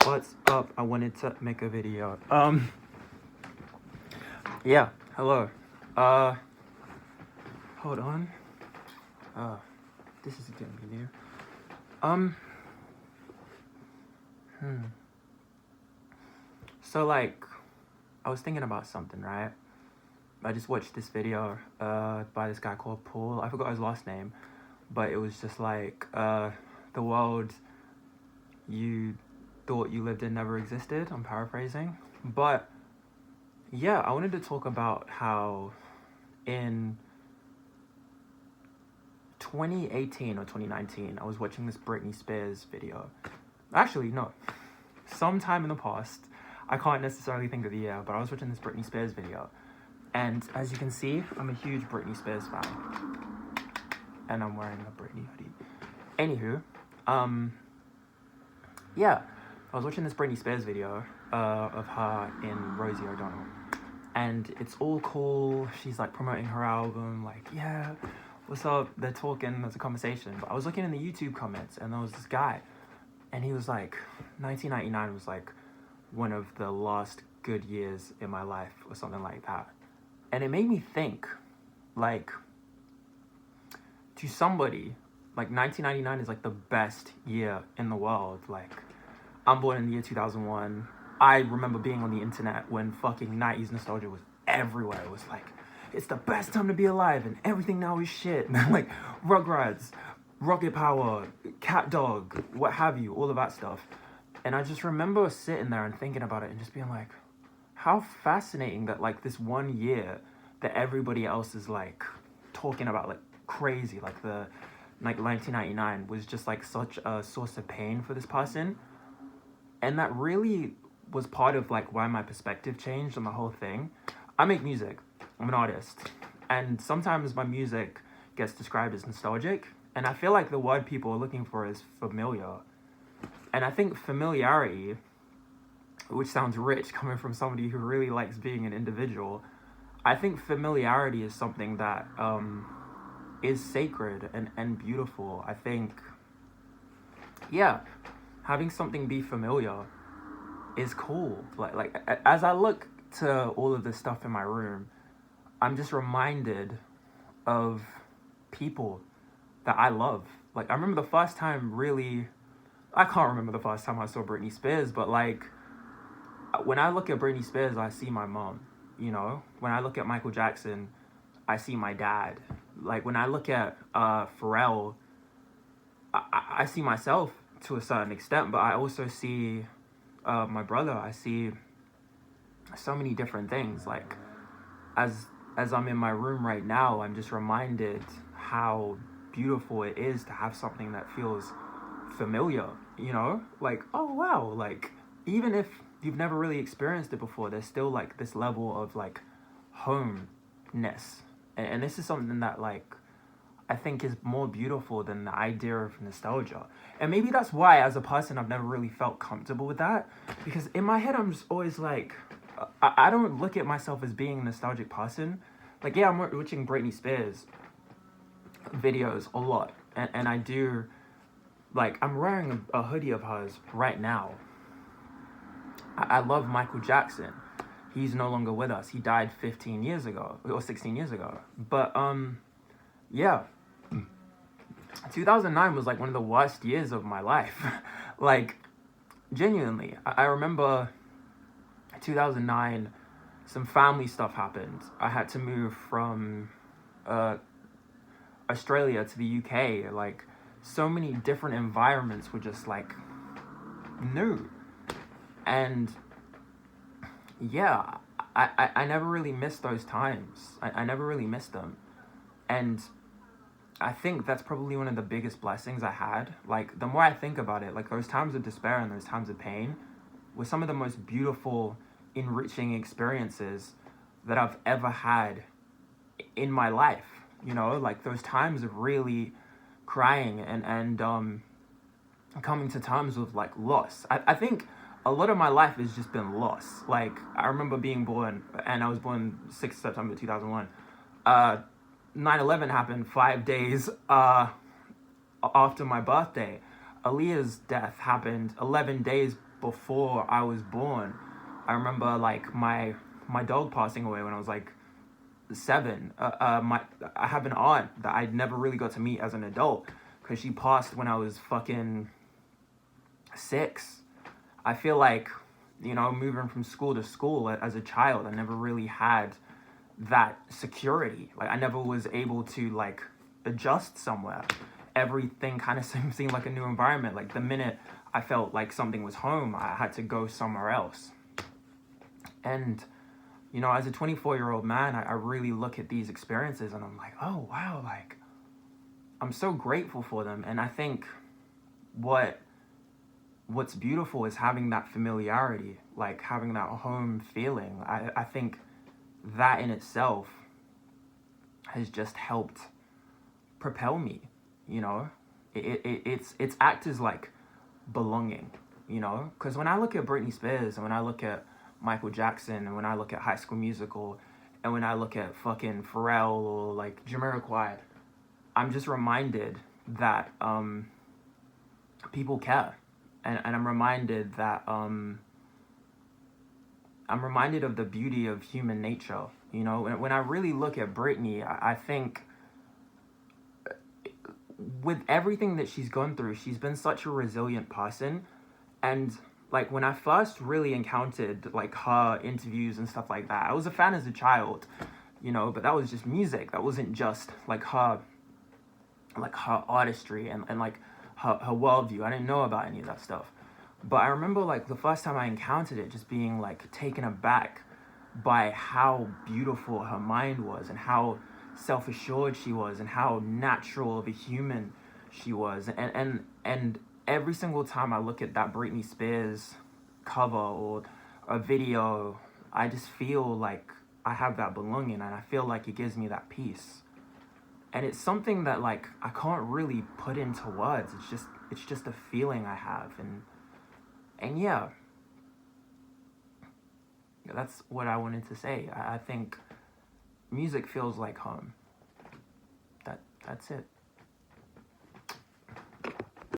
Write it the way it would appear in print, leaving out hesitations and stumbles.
What's up? I wanted to make a video. Yeah, hello. Hold on. This is gonna be new. So like, I was thinking about something, right? I just watched this video, by this guy called Paul. I forgot his last name, but it was just like, the world you thought you lived in never existed. I'm paraphrasing. But yeah, I wanted to talk about how in 2018 or 2019, I was watching this Britney Spears video. Actually, no. Sometime in the past, I can't necessarily think of the year, but I was watching this Britney Spears video. And as you can see, I'm a huge Britney Spears fan. And I'm wearing a Britney hoodie. Anywho, yeah, I was watching this Britney Spears video of her in Rosie O'Donnell. And it's all cool. She's like promoting her album, like, yeah, what's up? They're talking, there's a conversation. But I was looking in the YouTube comments and there was this guy. And he was like, 1999 was like one of the last good years in my life or something like that. And it made me think, like, to somebody, like 1999 is like the best year in the world. Like, I'm born in the year 2001. I remember being on the internet when fucking 90s nostalgia was everywhere. It was like, it's the best time to be alive and everything now is shit. Like, Rugrats, Rocket Power, Cat Dog, what have you, all of that stuff. And I just remember sitting there and thinking about it and just being like, how fascinating that like this one year that everybody else is like talking about like crazy, like the like 1999 was just like such a source of pain for this person. And that really was part of like why my perspective changed on the whole thing. I make music, I'm an artist, and sometimes my music gets described as nostalgic, and I feel like the word people are looking for is familiar. And I think familiarity, which sounds rich coming from somebody who really likes being an individual, I think familiarity is something that is sacred and beautiful. I think, yeah, having something be familiar is cool. Like as I look to all of this stuff in my room, I'm just reminded of people that I love. Like, I remember the first time really, I can't remember the first time I saw Britney Spears, but like, when I look at Britney Spears, I see my mom, you know? When I look at Michael Jackson, I see my dad. Like, when I look at Pharrell, I see myself to a certain extent, but I also see my brother. I see so many different things. Like, as I'm in my room right now, I'm just reminded how beautiful it is to have something that feels familiar, you know? Like, oh wow, like, even if you've never really experienced it before, there's still like this level of like homeness. And this is something that like I think is more beautiful than the idea of nostalgia. And maybe that's why as a person I've never really felt comfortable with that, because in my head I'm just always like, I don't look at myself as being a nostalgic person. Like, yeah, I'm watching Britney Spears videos a lot, and I do, like, I'm wearing a hoodie of hers right now. I love Michael Jackson. He's no longer with us. He died 15 years ago, or 16 years ago. But, yeah. 2009 was, like, one of the worst years of my life. Like, genuinely. I remember 2009, some family stuff happened. I had to move from, Australia to the UK. Like, so many different environments were just, like, new. And yeah, I never really missed those times. I never really missed them. And I think that's probably one of the biggest blessings I had. Like, the more I think about it, like, those times of despair and those times of pain were some of the most beautiful, enriching experiences that I've ever had in my life. You know, like, those times of really crying and coming to terms with, like, loss. I think a lot of my life has just been loss. Like, I remember being born, and I was born 6th September 2001. 9/11 happened 5 days after my birthday. Aaliyah's death happened 11 days before I was born. I remember like my dog passing away when I was like 7. I have an aunt that I never really got to meet as an adult because she passed when I was fucking 6. I feel like, you know, moving from school to school as a child, I never really had that security. Like I never was able to like adjust somewhere. Everything kind of seemed like a new environment. Like the minute I felt like something was home, I had to go somewhere else. And you know, as a 24-year-old man, I really look at these experiences and I'm like, oh wow, like I'm so grateful for them. And I think what's beautiful is having that familiarity, like having that home feeling. I think that in itself has just helped propel me, you know. It's act as like belonging, you know, because when I look at Britney Spears and when I look at Michael Jackson and when I look at High School Musical and when I look at fucking Pharrell or like Jamiroquai, I'm just reminded that people care, and I'm reminded that I'm reminded of the beauty of human nature. You know, when I really look at Britney, I think with everything that she's gone through, she's been such a resilient person. And like when I first really encountered like her interviews and stuff like that, I was a fan as a child, you know, but that was just music. That wasn't just like her artistry and like her worldview. I didn't know about any of that stuff. But I remember like the first time I encountered it, just being like taken aback by how beautiful her mind was and how self-assured she was and how natural of a human she was. And every single time I look at that Britney Spears cover or a video, I just feel like I have that belonging and I feel like it gives me that peace. And it's something that like I can't really put into words. It's just a feeling I have. And yeah, that's what I wanted to say. I think music feels like home. That's it.